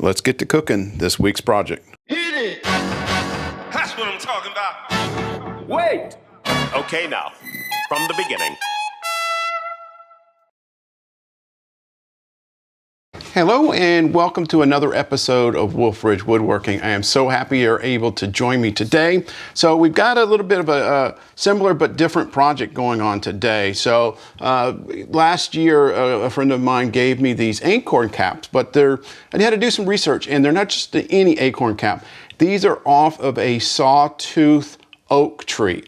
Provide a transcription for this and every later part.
let's get to cooking this week's project. Hit it! That's what I'm talking about. Wait! Okay, now, from the beginning. Hello and welcome to another episode of Wolf Ridge Woodworking. I am so happy you're able to join me today. So we've got a little bit of a similar but different project going on today. So last year a friend of mine gave me these acorn caps, but I had to do some research, and they're not just any acorn cap. These are off of a Sawtooth Oak tree.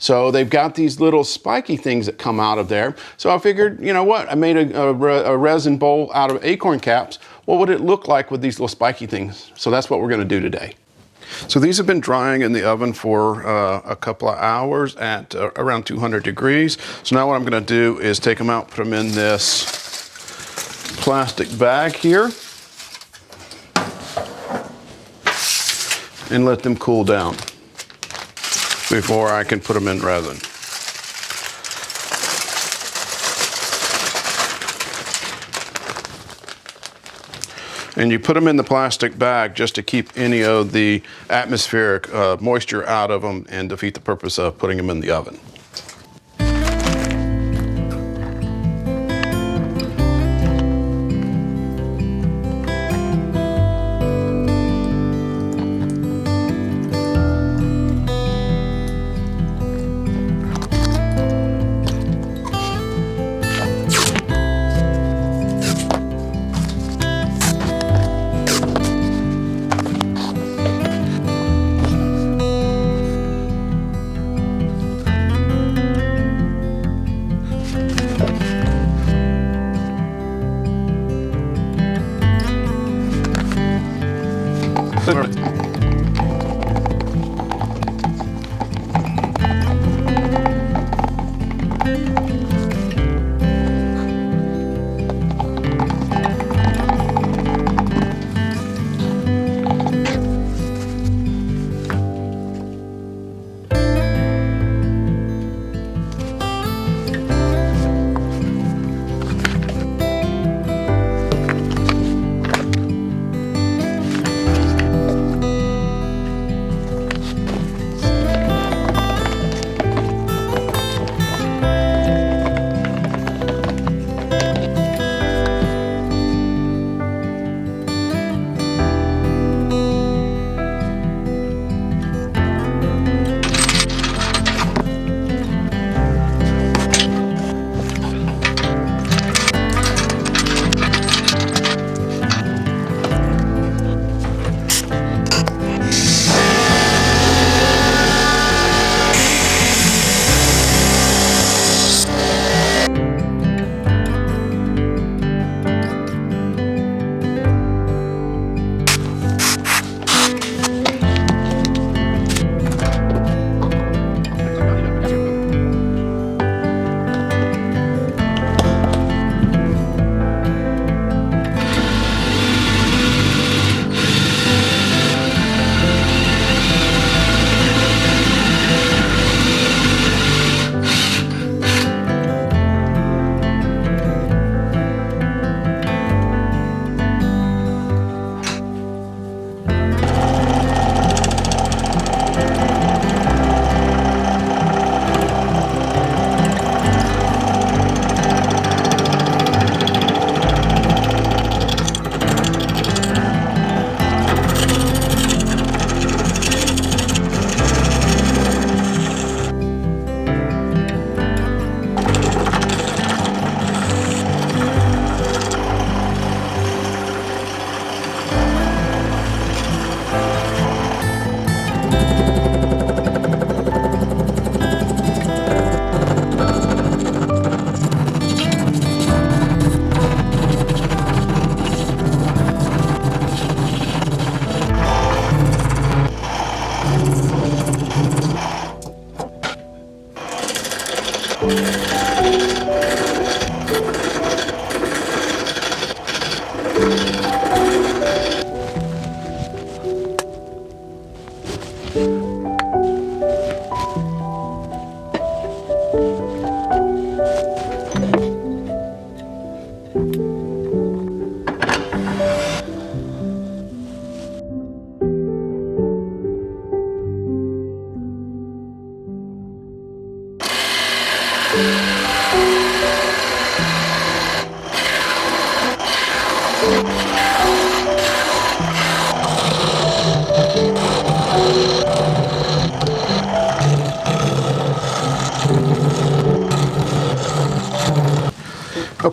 So they've got these little spiky things that come out of there. So I figured, you know what, I made a resin bowl out of acorn caps. What would it look like with these little spiky things? So that's what we're gonna do today. So these have been drying in the oven for a couple of hours at around 200 degrees. So now what I'm gonna do is take them out, put them in this plastic bag here, and let them cool down before I can put them in resin. And you put them in the plastic bag just to keep any of the atmospheric moisture out of them and defeat the purpose of putting them in the oven.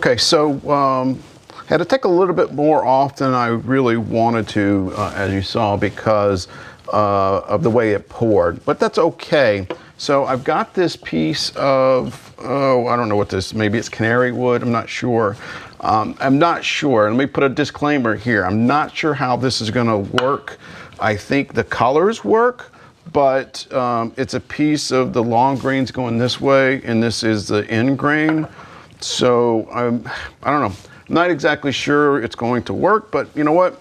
Okay, so had to take a little bit more off than I really wanted to, as you saw, because of the way it poured, but that's okay. So I've got this piece of, oh, I don't know what this, maybe it's canary wood, I'm not sure. I'm not sure, let me put a disclaimer here. I'm not sure how this is gonna work. I think the colors work, but it's a piece of the long grains going this way, and this is the end grain. So I don't know, I'm not exactly sure it's going to work, but you know what?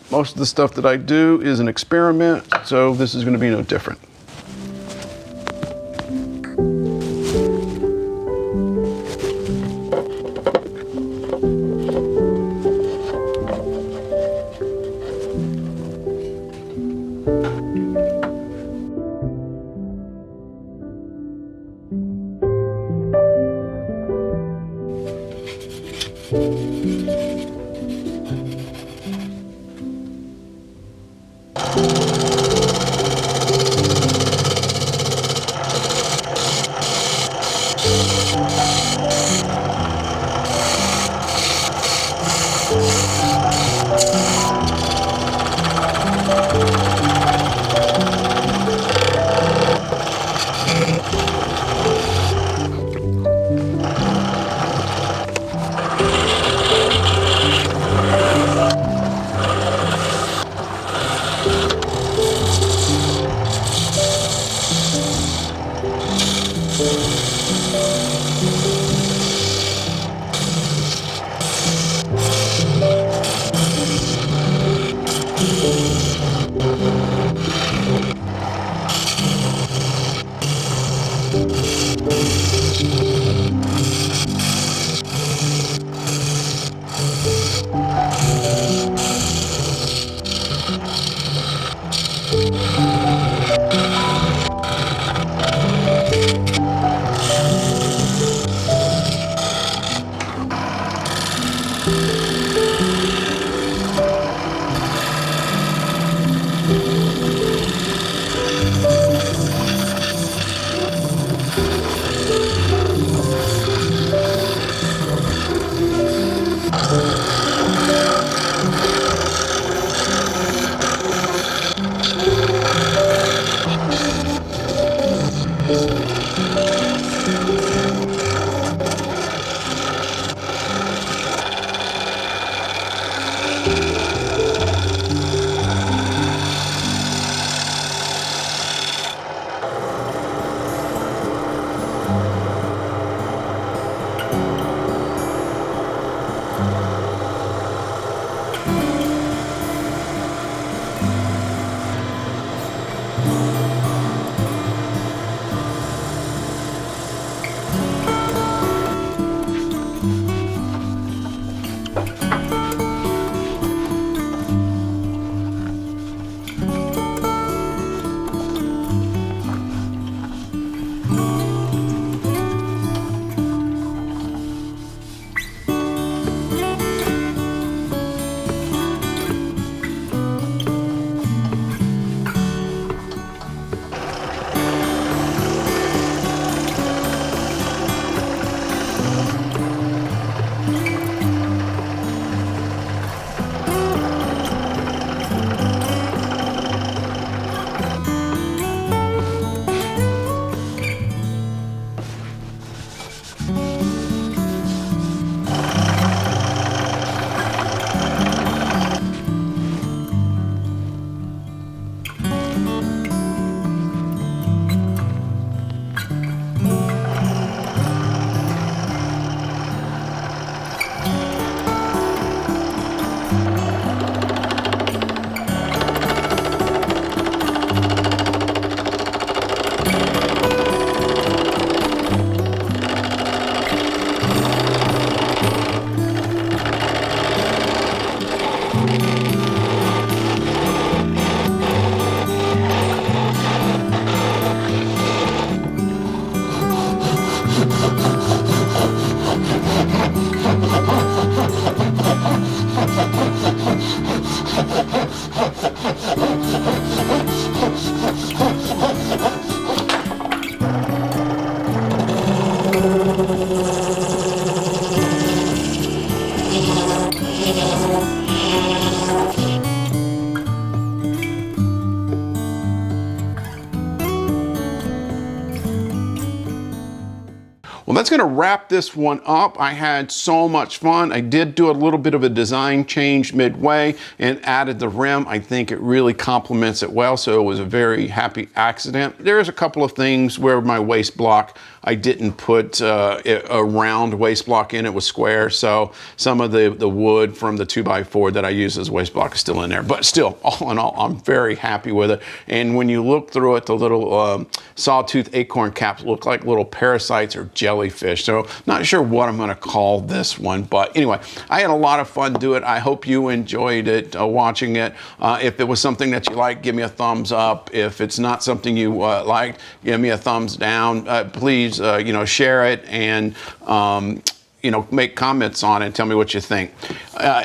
Most of the stuff that I do is an experiment, so this is gonna be no different. that's going to wrap this one up. I had so much fun. I did do a little bit of a design change midway and added the rim. I think it really complements it well, so it was a very happy accident. There's a couple of things where my waste block, I didn't put a round waste block in, it was square, so some of the wood from the 2x4 that I use as waste block is still in there. But still, all in all, I'm very happy with it. And when you look through it, the little sawtooth acorn caps look like little parasites or jellyfish. So not sure what I'm going to call this one, but anyway, I had a lot of fun doing it. I hope you enjoyed it, watching it. If it was something that you like, give me a thumbs up. If it's not something you liked, give me a thumbs down. Please, share it and make comments on it and tell me what you think.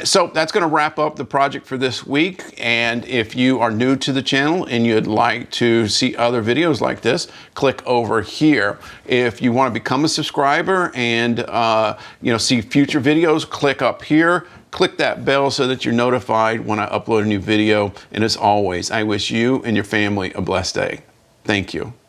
So that's going to wrap up the project for this week. And if you are new to the channel and you'd like to see other videos like this, click over here. If you want to become a subscriber and see future videos, click up here. Click that bell so that you're notified when I upload a new video. And as always, I wish you and your family a blessed day. Thank you.